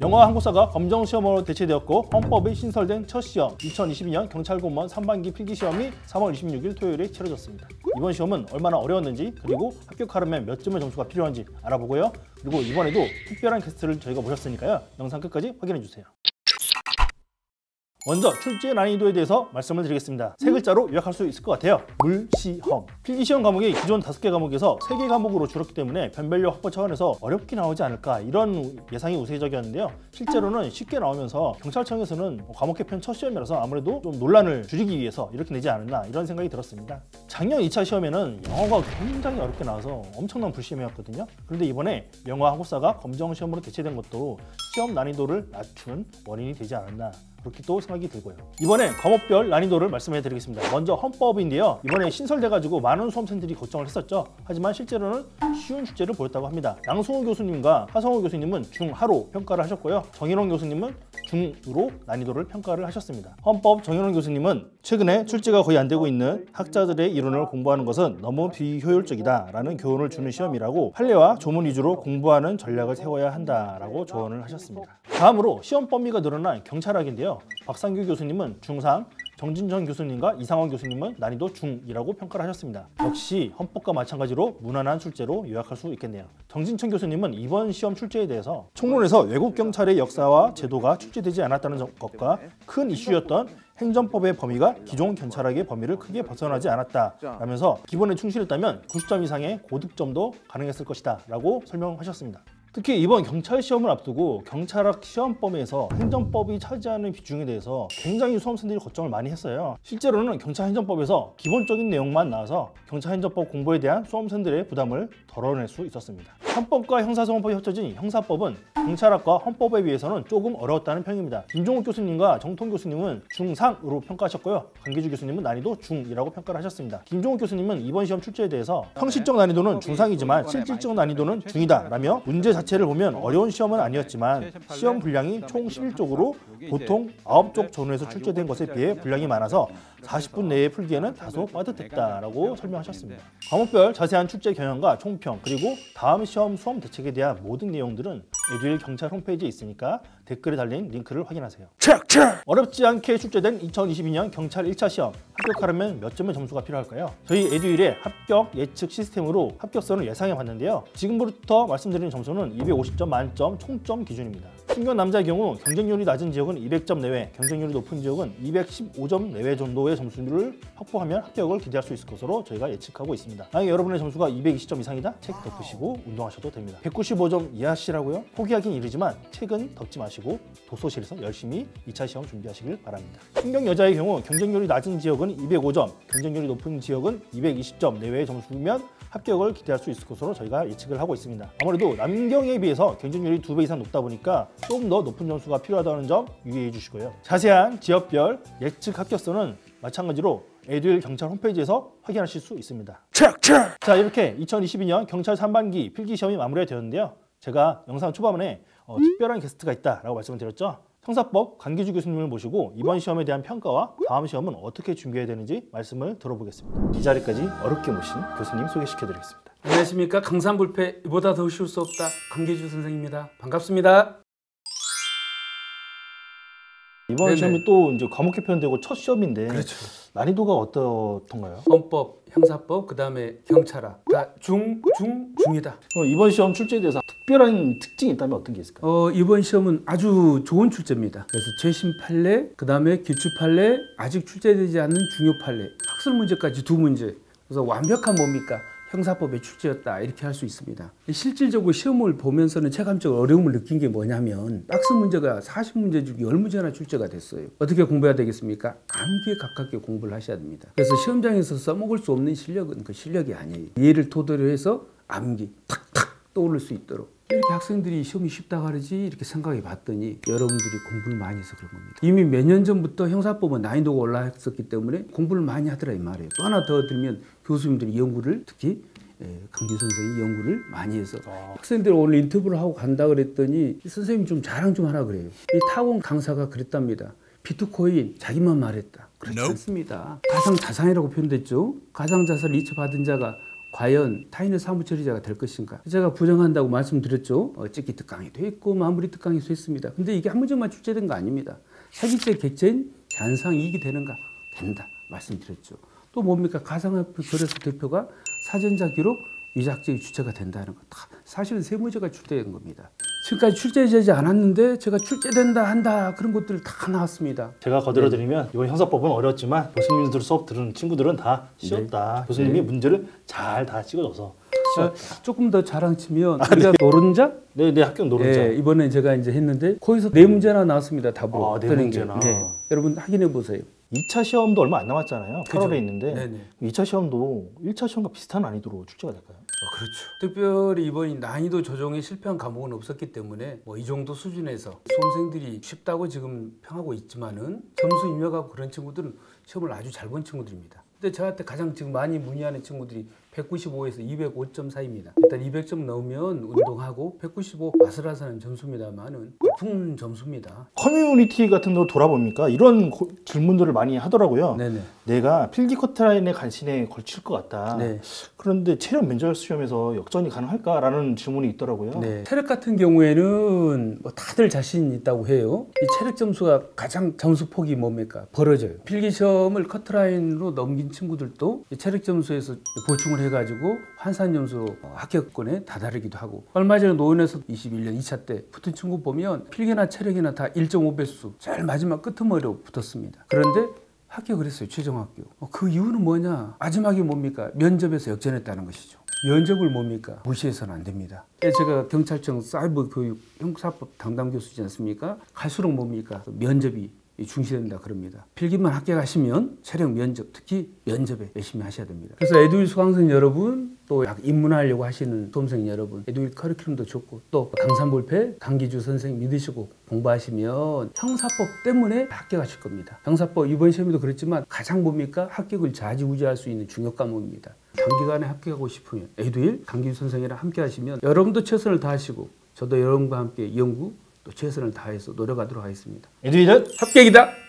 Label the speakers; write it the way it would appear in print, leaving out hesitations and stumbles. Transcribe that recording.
Speaker 1: 영어 한국사가 검정시험으로 대체되었고 헌법이 신설된 첫 시험 2022년 경찰공무원 3반기 필기시험이 3월 26일 토요일에 치러졌습니다. 이번 시험은 얼마나 어려웠는지 그리고 합격하려면 몇 점의 점수가 필요한지 알아보고요. 그리고 이번에도 특별한 게스트를 저희가 모셨으니까요. 영상 끝까지 확인해주세요. 먼저 출제 난이도에 대해서 말씀을 드리겠습니다. 세 글자로 요약할 수 있을 것 같아요. 물시험. 필기시험 과목이 기존 5개 과목에서 3개 과목으로 줄었기 때문에 변별력 확보 차원에서 어렵게 나오지 않을까 이런 예상이 우세적이었는데요. 실제로는 쉽게 나오면서 경찰청에서는 과목 개편 첫 시험이라서 아무래도 좀 논란을 줄이기 위해서 이렇게 내지 않았나 이런 생각이 들었습니다. 작년 2차 시험에는 영어가 굉장히 어렵게 나와서 엄청난 불시험이었거든요. 그런데 이번에 영어 한국사가 검정시험으로 대체된 것도 시험 난이도를 낮춘 원인이 되지 않았나 그렇게 또 생각이 들고요. 이번에 과목별 난이도를 말씀해 드리겠습니다. 먼저 헌법인데요. 이번에 신설돼가지고 많은 수험생들이 걱정을 했었죠. 하지만 실제로는 쉬운 출제를 보였다고 합니다. 양승우 교수님과 하성우 교수님은 중하로 평가를 하셨고요. 정인원 교수님은 중으로 난이도를 평가를 하셨습니다. 헌법 정인원 교수님은 최근에 출제가 거의 안 되고 있는 학자들의 이론을 공부하는 것은 너무 비효율적이다 라는 교훈을 주는 시험이라고 판례와 조문 위주로 공부하는 전략을 세워야 한다라고 조언을 하셨습니다. 다음으로 시험 범위가 늘어난 경찰학인데요. 박상규 교수님은 중상, 정진천 교수님과 이상원 교수님은 난이도 중이라고 평가를 하셨습니다. 역시 헌법과 마찬가지로 무난한 출제로 요약할 수 있겠네요. 정진천 교수님은 이번 시험 출제에 대해서 총론에서 외국 경찰의 역사와 제도가 출제되지 않았다는 것과 큰 이슈였던 행정법의 범위가 기존 경찰학의 범위를 크게 벗어나지 않았다라면서 기본에 충실했다면 90점 이상의 고득점도 가능했을 것이다 라고 설명하셨습니다. 특히 이번 경찰 시험을 앞두고 경찰학 시험 범위에서 행정법이 차지하는 비중에 대해서 굉장히 수험생들이 걱정을 많이 했어요. 실제로는 경찰 행정법에서 기본적인 내용만 나와서 경찰 행정법 공부에 대한 수험생들의 부담을 덜어낼 수 있었습니다. 헌법과 형사소송법이 합쳐진 형사법은 경찰학과 헌법에 비해서는 조금 어려웠다는 평입니다. 김종욱 교수님과 정통 교수님은 중상으로 평가하셨고요. 강기주 교수님은 난이도 중이라고 평가를 하셨습니다. 김종욱 교수님은 이번 시험 출제에 대해서 형식적 난이도는 중상이지만 실질적 난이도는 중이다 라며 문제 자체를 보면 어려운 시험은 아니었지만 시험 분량이 총 11쪽으로 보통 9쪽 전후에서 출제된 것에 비해 분량이 많아서 40분 내에 풀기에는 다소 빠듯했다라고 설명하셨습니다. 과목별 자세한 출제 경향과 총평 그리고 다음 시험 수험 대책에 대한 모든 내용들은 에듀윌 경찰 홈페이지에 있으니까 댓글에 달린 링크를 확인하세요. 어렵지 않게 출제된 2022년 경찰 1차 시험 합격하려면 몇 점의 점수가 필요할까요? 저희 에듀윌의 합격 예측 시스템으로 합격선을 예상해 봤는데요. 지금부터 말씀드리는 점수는 250점 만점 총점 기준입니다. 신규 남자의 경우 경쟁률이 낮은 지역은 200점 내외, 경쟁률이 높은 지역은 215점 내외 정도의 점수를 확보하면 합격을 기대할 수 있을 것으로 저희가 예측하고 있습니다. 만약에 여러분의 점수가 220점 이상이다? 책 덮으시고 운동하셔도 됩니다. 195점 이하시라고요? 포기하긴 이르지만 책은 덮지 마시고 독서실에서 열심히 2차 시험 준비하시길 바랍니다. 신경 여자의 경우 경쟁률이 낮은 지역은 205점, 경쟁률이 높은 지역은 220점 내외의 점수면 합격을 기대할 수 있을 것으로 저희가 예측을 하고 있습니다. 아무래도 남경에 비해서 경쟁률이 2배 이상 높다 보니까 조금 더 높은 점수가 필요하다는 점 유의해 주시고요. 자세한 지역별 예측 합격선은 마찬가지로 에듀윌 경찰 홈페이지에서 확인하실 수 있습니다. 자, 이렇게 2022년 경찰 3반기 필기시험이 마무리가 되었는데요. 제가 영상 초반에 특별한 게스트가 있다라고 말씀을 드렸죠. 형사법 강기주 교수님을 모시고 이번 시험에 대한 평가와 다음 시험은 어떻게 준비해야 되는지 말씀을 들어보겠습니다. 이 자리까지 어렵게 모신 교수님 소개시켜드리겠습니다.
Speaker 2: 안녕하십니까. 강산불패 이보다 더 쉬울 수 없다. 강기주 선생입니다. 반갑습니다.
Speaker 1: 이번
Speaker 2: 네네.
Speaker 1: 시험이 또 이제 과목 개편되고 첫 시험인데
Speaker 2: 그렇죠.
Speaker 1: 난이도가 어떻던가요?
Speaker 2: 헌법, 형사법, 그 다음에 경찰학 다 중이다.
Speaker 1: 이번 시험 출제에 대해서 특별한 특징이 있다면 어떤 게 있을까요?
Speaker 2: 이번 시험은 아주 좋은 출제입니다. 그래서 최신 판례, 그 다음에 기출 판례, 아직 출제되지 않는 중요 판례, 학술 문제까지 2문제. 그래서 완벽한 뭡니까? 형사법의 출제였다 이렇게 할 수 있습니다. 실질적으로 시험을 보면서는 체감적으로 어려움을 느낀 게 뭐냐면 학습 문제가 40문제 중에 10문제나 출제가 됐어요. 어떻게 공부해야 되겠습니까? 암기에 가깝게 공부를 하셔야 됩니다. 그래서 시험장에서 써먹을 수 없는 실력은 그 실력이 아니에요. 예를 토대로 해서 암기 탁탁 떠오를 수 있도록 이렇게 학생들이 시험이 쉽다고 하지 이렇게 생각해 봤더니 여러분들이 공부를 많이 해서 그런 겁니다. 이미 몇 년 전부터 형사법은 난이도가 올라왔었기 때문에 공부를 많이 하더라 이 말이에요. 또 하나 더 들면 교수님들이 연구를 특히 강기 선생이 연구를 많이 해서 학생들 오늘 인터뷰를 하고 간다 그랬더니 선생님 좀 자랑 좀 하라 그래요. 이 타공 강사가 그랬답니다. 비트코인 자기만 말했다. 그렇지 않습니다. 가상자산이라고 표현됐죠. 가상자산을 이체받은 자가 과연 타인의 사무처리자가 될 것인가? 제가 부정한다고 말씀드렸죠. 찍기 특강이 돼 있고 마무리 특강이 돼 있습니다. 근데 이게 한 문제만 출제된 거 아닙니다. 사기죄 객체인 잔상 이익이 되는가? 된다 말씀드렸죠. 또 뭡니까? 가상화폐 거래소 대표가 사전자 기록 위작죄의 주체가 된다는 거. 다 사실은 세무죄가 출제된 겁니다. 지금까지 출제되지 않았는데 제가 출제된다 한다 그런 것들 다 나왔습니다.
Speaker 1: 제가 거들어드리면 이번 형사법은 어려웠지만 교수님들 수업 들은 친구들은 다 쉬웠다. 교수님이 문제를 잘 다 찍어줘서 쉬웠다.
Speaker 2: 조금 더 자랑치면 우리가 노른자?
Speaker 1: 네, 학교 노른자.
Speaker 2: 네, 이번에 제가 이제 했는데 거기서 네 문제나 나왔습니다. 답으로.
Speaker 1: 네 문제나.
Speaker 2: 네. 여러분 확인해 보세요.
Speaker 1: 2차 시험도 얼마 안 남았잖아요.
Speaker 2: 그죠.
Speaker 1: 8월에 있는데
Speaker 2: 네네.
Speaker 1: 2차 시험도 1차 시험과 비슷한 난이도로 출제가 될까요?
Speaker 2: 그렇죠. 특별히 이번이 난이도 조정에 실패한 과목은 없었기 때문에 뭐 이 정도 수준에서 수험생들이 쉽다고 지금 평하고 있지만은 점수 입력하고 그런 친구들은 시험을 아주 잘 본 친구들입니다. 근데 저한테 가장 지금 많이 문의하는 친구들이 195에서 205점 사이입니다. 일단 200점 넣으면 운동하고 195 아슬아슬한 점수입니다만은 높은 점수입니다.
Speaker 1: 커뮤니티 같은 거 돌아보니까 이런 질문들을 많이 하더라고요.
Speaker 2: 네네.
Speaker 1: 내가 필기 커트라인의 간신에 걸칠 것 같다.
Speaker 2: 네.
Speaker 1: 그런데 체력 면접 시험에서 역전이 가능할까라는 질문이 있더라고요.
Speaker 2: 네. 체력 같은 경우에는 뭐 다들 자신 있다고 해요. 이 체력 점수가 가장 점수 폭이 뭡니까? 벌어져요. 필기 시험을 커트라인으로 넘긴 친구들도 이 체력 점수에서 보충을 해가지고 환산 점수로 합격권에 다다르기도 하고, 얼마 전에 노원에서 21년 2차 때 붙은 친구 보면 필기나 체력이나 다 1.5배수 제일 마지막 끄트머리로 붙었습니다. 그런데 합격을 했어요. 최종 합격. 그 이유는 뭐냐? 마지막이 뭡니까? 면접에서 역전했다는 것이죠. 면접을 뭡니까? 무시해서는 안 됩니다. 제가 경찰청 사이버 교육 형사법 담당 교수지 않습니까? 갈수록 뭡니까? 면접이 중시된다 그럽니다. 필기만 합격하시면 체력 면접, 특히 면접에 열심히 하셔야 됩니다. 그래서 에듀윌 수강생 여러분, 또 입문하려고 하시는 수험생 여러분, 에듀윌 커리큘럼도 좋고 또 강산볼패 강기주 선생님 믿으시고 공부하시면 형사법 때문에 합격하실 겁니다. 형사법 이번 시험에도 그랬지만 가장 뭡니까? 합격을 좌지우지할 수 있는 중요 과목입니다. 단기간에 합격하고 싶으면 에듀윌 강기주 선생이랑 함께 하시면 여러분도 최선을 다하시고 저도 여러분과 함께 연구 또 최선을 다해서 노력하도록 하겠습니다.
Speaker 1: 에듀윌은
Speaker 2: 합격이다!